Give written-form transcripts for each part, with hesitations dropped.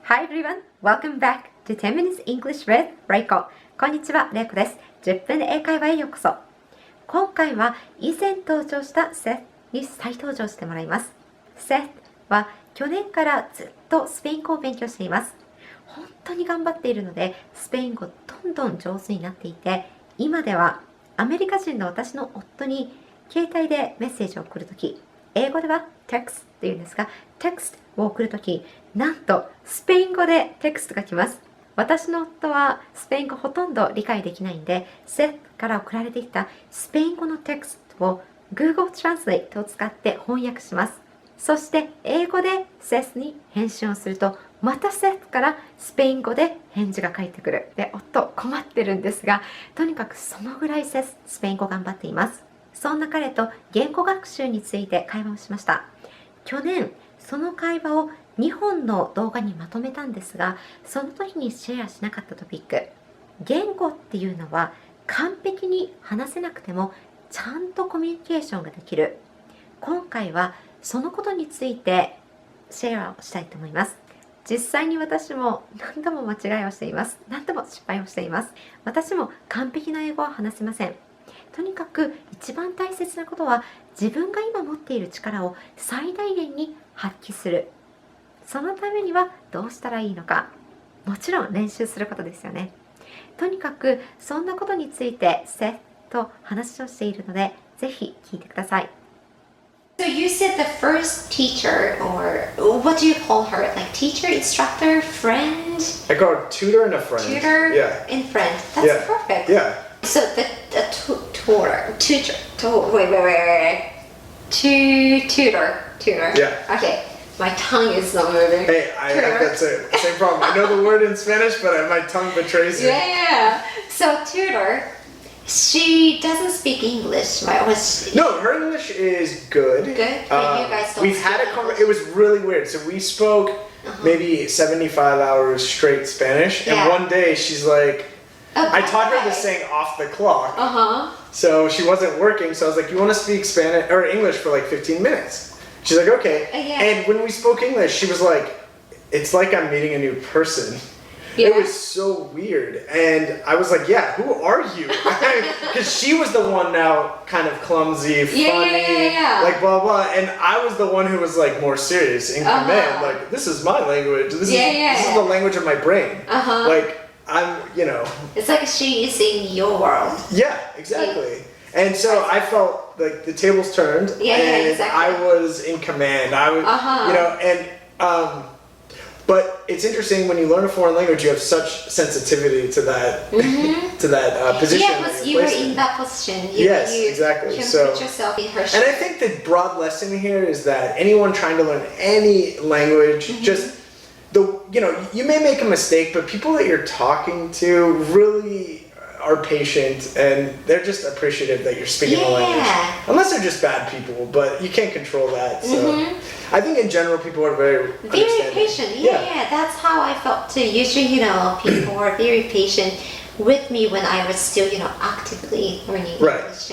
Hi everyone, welcome back to 10 Minutes English with Reiko. こんにちは、レイコです。10分で英会話へようこそ。今回は以前登場した Seth に再登場してもらいます。Seth は去年からずっとスペイン語を勉強しています。本当に頑張っているので、スペイン語どんどん上手になっていて、今ではアメリカ人の私の夫に携帯でメッセージを送るとき、英語では text って言うんですが、text を送るとき、なんとスペイン語で text が来ます。私の夫はスペイン語ほとんど理解できないんで、Seth から送られてきたスペイン語の text を Google Translate を使って翻訳します。そして英語で Seth に返信をすると、また Seth からスペイン語で返事が返ってくる。で、夫困ってるんですが、とにかくそのぐらいスペイン語頑張っています。そんな彼と言語学習について会話をしました。去年、その会話を2本の動画にまとめたんですが、その時にシェアしなかったトピック。言語っていうのは完璧に話せなくてもちゃんとコミュニケーションができる。今回はそのことについてシェアをしたいと思います。実際に私も何度も間違いをしています。何度も失敗をしています。私も完璧な英語は話せません。とにかく一番大切なことは自分が今持っている力を最大限に発揮する。そのためにはどうしたらいいのか。もちろん練習することですよね。とにかくそんなことについてSethと話をしているので、ぜひ聞いてください。So you said the first teacher, or what do you call her? Like teacher, instructor, friend? I call her tutor and a friend. Tutor and friend. That's perfect. Yeah. So the tutor. Yeah. Okay. My tongue is not moving. Hey, I have that same problem. I know the word in Spanish, but my tongue betrays me. Yeah. So tutor, she doesn't speak English, right? No, her English is good. Good, but you guys don't We've speak had a English. It was really weird. So we spoke maybe 75 hours straight Spanish, and one day she's like, I taught her this saying off the clock. So she wasn't working, so I was like, you want to speak Spanish or English for like 15 minutes? She's like, okay. And when we spoke English, she was like, it's like I'm meeting a new person. It was so weird. And I was like, yeah, who are you? Because she was the one now kind of clumsy, funny, like blah, blah. And I was the one who was like more serious in command. Like, this is my language. This is the language of my brain. Like, I'm, It's like she is in your world. Yeah, exactly. And so I felt like the tables turned, and I was in command. I was, but it's interesting when you learn a foreign language, you have such sensitivity to that, to that position. Yeah, because you were in that position. Exactly. You can so, put yourself in her shoes. and I think the broad lesson here is that anyone trying to learn any language, just you may make a mistake, but people that you're talking to really are patient and they're just appreciative that you're speaking the language. Unless they're just bad people, but you can't control that. So I think in general people are very patient. Yeah, that's how I felt too. Usually, people were very patient with me when I was still, actively learning English.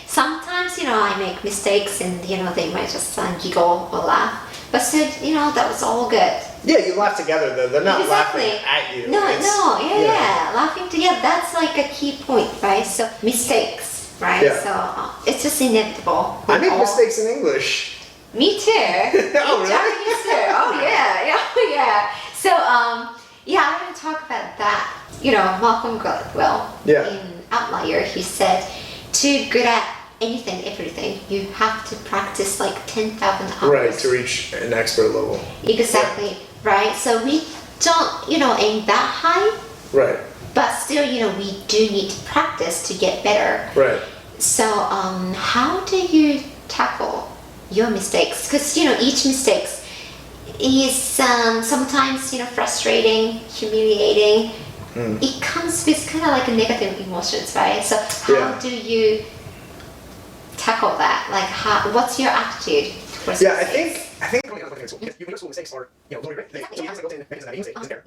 Sometimes, I make mistakes and, they might just giggle or laugh. But still, that was all good. Yeah, you laugh together though. They're not laughing at you. No, laughing together. That's like a key point, right? So mistakes, right? Yeah. So it's just inevitable. I make mistakes in English. Me too. Oh, really? Japanese too. Oh yeah. So I want to talk about that. Malcolm Gladwell in Outlier, he said, to good at anything, everything, you have to practice like 10,000 hours. Right, to reach an expert level. Exactly, right? So we don't, aim that high. Right. But still, we do need to practice to get better. Right. So how do you tackle your mistakes? Because, each mistake is sometimes, frustrating, humiliating. It comes with kind of like negative emotions, right? So how do you tackle that? Like, what's your attitude towards mistakes? I think you make mistakes are really great. So you have to go in and make that easy. It's bad.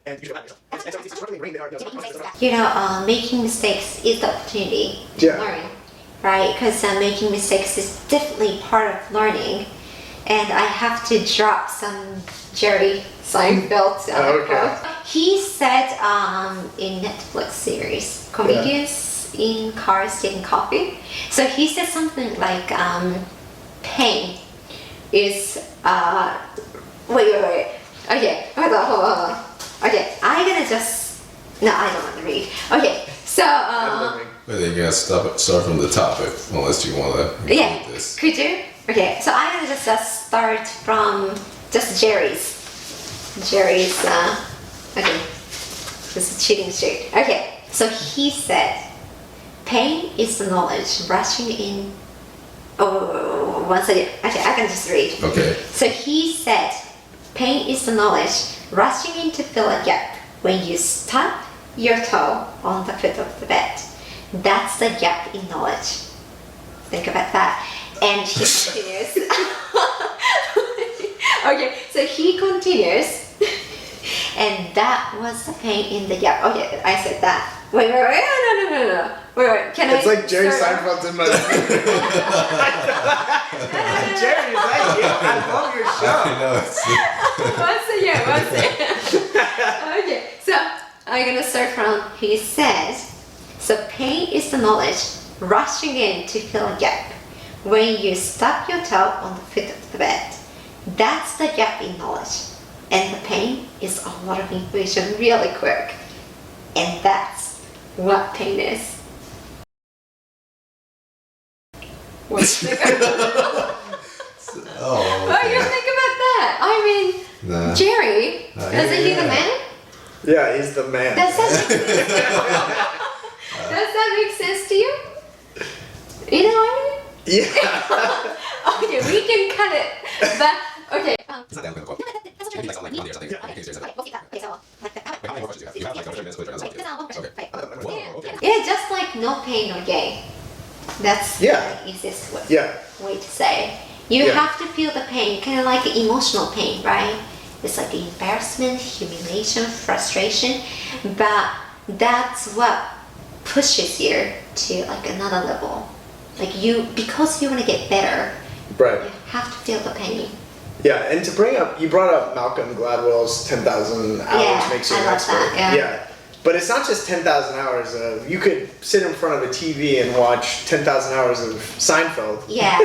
And you should yourself. And so it's totally ingrained in our Making mistakes is the opportunity to learn, right? Because making mistakes is definitely part of learning. and I have to drop some Jerry Seinfeld quote. He said in Netflix series, comedians in cars getting coffee. So he said something like, pain is wait. Okay, hold on. Okay, I'm gonna just no, I don't want to read. Okay, so But then you gotta start from the topic, unless you wanna yeah, read this. could you? Okay, so I'm gonna just start from just Jerry's. Okay, this is cheating street. Okay, so he said, pain is the knowledge rushing in. Oh, once again. Okay, I can just read. Okay. So he said, pain is the knowledge rushing in to fill a gap when you stub your toe on the foot of the bed. That's the gap in knowledge. Think about that. And he continues. Okay, so he continues. And that was the pain in the gap. Okay, I said that. Wait, no. Wait, can It's I? like Jerry Seinfeld's in my Jerry, is that you? I love your show. I know it's One second. Okay, so I'm gonna start from, he says, so pain is the knowledge rushing in to fill a gap when you stub your toe on the foot of the bed. That's the gap in knowledge. And the pain is a lot of information really quick. And that's what pain is. What do you think Oh, What do you okay. think about that? I mean, Nah. Jerry, isn't he the man? Yeah, he's the man. Does that make sense to you? You know what I mean? Yeah. Okay, we can cut it. But okay. It's not that difficult. Maybe like something like Monday or something. Yeah. Okay, seriously. Wait, how many more questions do you have? You have like 30 minutes, put it around something. Okay. Whoa, okay. Yeah, just like no pain, no gain. That's Yeah. the easiest way, Yeah. way to say. You Yeah. have to feel the pain, kind of like emotional pain, right? It's like embarrassment, humiliation, frustration, but that's what pushes you to like another level. Like because you want to get better, Right. you have to feel the pain. Yeah, and to bring up, you brought up Malcolm Gladwell's 10,000 hours Yeah, makes you I an love expert. that, yeah. But it's not just 10,000 hours of, you could sit in front of a TV and watch 10,000 hours of Seinfeld, Yeah.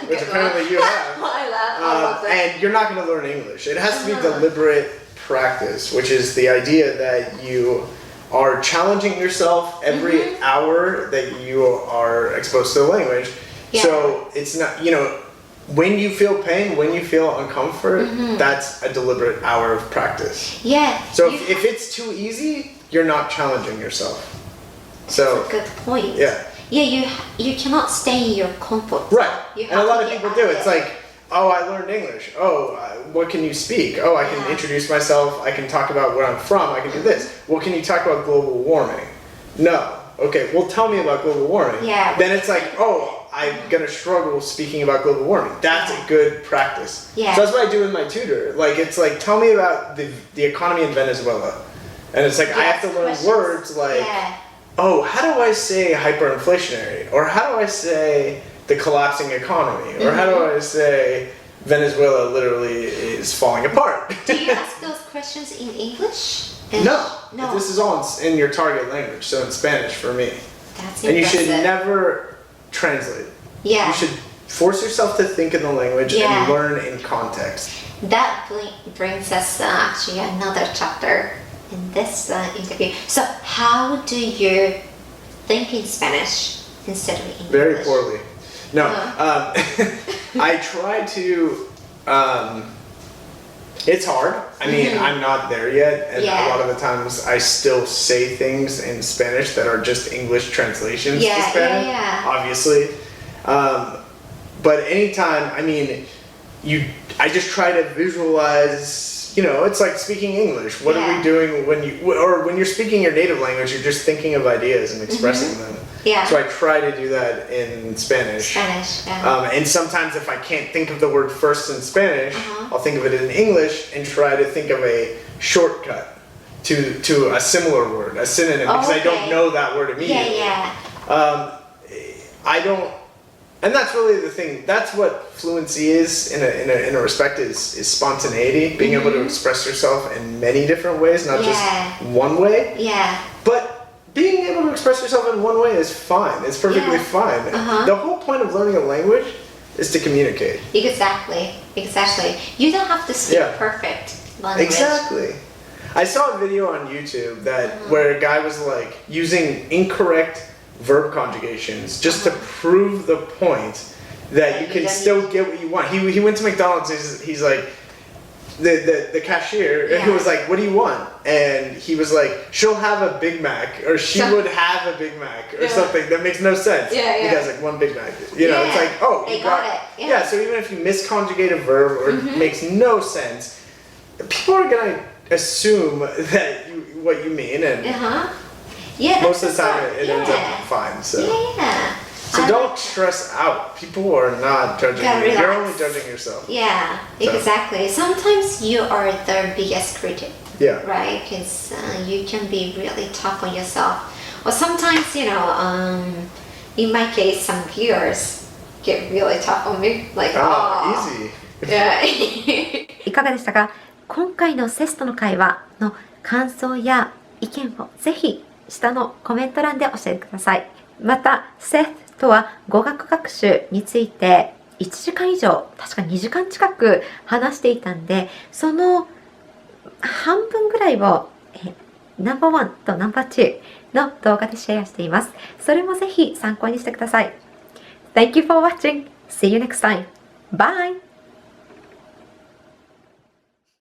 which apparently you have. I love that. And you're not going to learn English. It has to be deliberate practice, which is the idea that you are challenging yourself every hour that you are exposed to the language. Yeah. So it's not, when you feel pain, when you feel uncomfort, that's a deliberate hour of practice. Yeah. So if it's too easy, you're not challenging yourself. So, That's a good point. yeah. Yeah, you cannot stay in your comfort. Right. You And a have lot to of get people out do. there. It's like, oh, I learned English. Oh, what can you speak? Oh, I can Yeah. introduce myself. I can talk about where I'm from. I can do this. Well, can you talk about global warming? No. Okay, well, tell me about global warming. Yeah. Then it's like, oh, I'm going to struggle speaking about global warming. That's a good practice. Yeah. So that's what I do with my tutor. Like, it's like, tell me about the economy in Venezuela. And it's like, I have to learn questions. words like, Yeah. oh, how do I say hyperinflationary? Or how do I say the collapsing economy? Or how do I say Venezuela literally is falling apart? Do you ask those questions in English? No. No. This is all in your target language, so in Spanish for me. That's And you should impressive. never translate. Yeah. You should force yourself to think in the language Yeah. and learn in context. That brings us actually another chapter in this interview. So how do you think in Spanish instead of English? Very poorly. No, I try to. It's hard. I mean, I'm not there yet, and Yeah. a lot of the times I still say things in Spanish that are just English translations to Yeah, Spanish, yeah. obviously. But anytime, I mean, I just try to visualize. It's like speaking English. What are Yeah. we doing when you're speaking your native language? You're just thinking of ideas and expressing them. Yeah. So I try to do that in Spanish. Spanish, yeah. And sometimes if I can't think of the word first in Spanish, I'll think of it in English and try to think of a shortcut to a similar word, a synonym, because I don't Okay. know that word immediately. Yeah. I don't And that's really the thing. That's what fluency is in a respect is spontaneity, being able to express yourself in many different ways, not just one way. Yeah. But being able to express yourself in one way is fine. It's perfectly fine. The whole point of learning a language is to communicate. Exactly. You don't have to speak perfect language. Exactly. I saw a video on YouTube where a guy was like using incorrect verb conjugations just to prove the point that you can still get what you want. He went to McDonald's and he's like, the cashier who was like, what do you want? And he was like, she'll have a Big Mac, or she would have a Big Mac, or something that makes no sense. The guy's like, one Big Mac. You know, it's like, oh, they got it. Yeah, so even if you misconjugate a verb or it makes no sense, people are gonna assume that what you mean, and most of the time it ends up fine. So. So don't stress out. People are not judging you. You're only judging yourself. Yeah, exactly. Sometimes you are the biggest critic. Yeah. Right? Because you can be really tough on yourself. Or sometimes, in my case, some viewers get really tough on me. Like, easy. Yeah. いかがでしたか？今回のセスとの会話の感想や意見をぜひ下のコメント欄で教えてください。また、Sethとは語学学習について1時間以上、確か2時間近く話していたんで、その半分ぐらいをNo.1 とNo.2 の動画でシェアしています。それもぜひ参考にしてください。Thank you for watching. See you next time. Bye!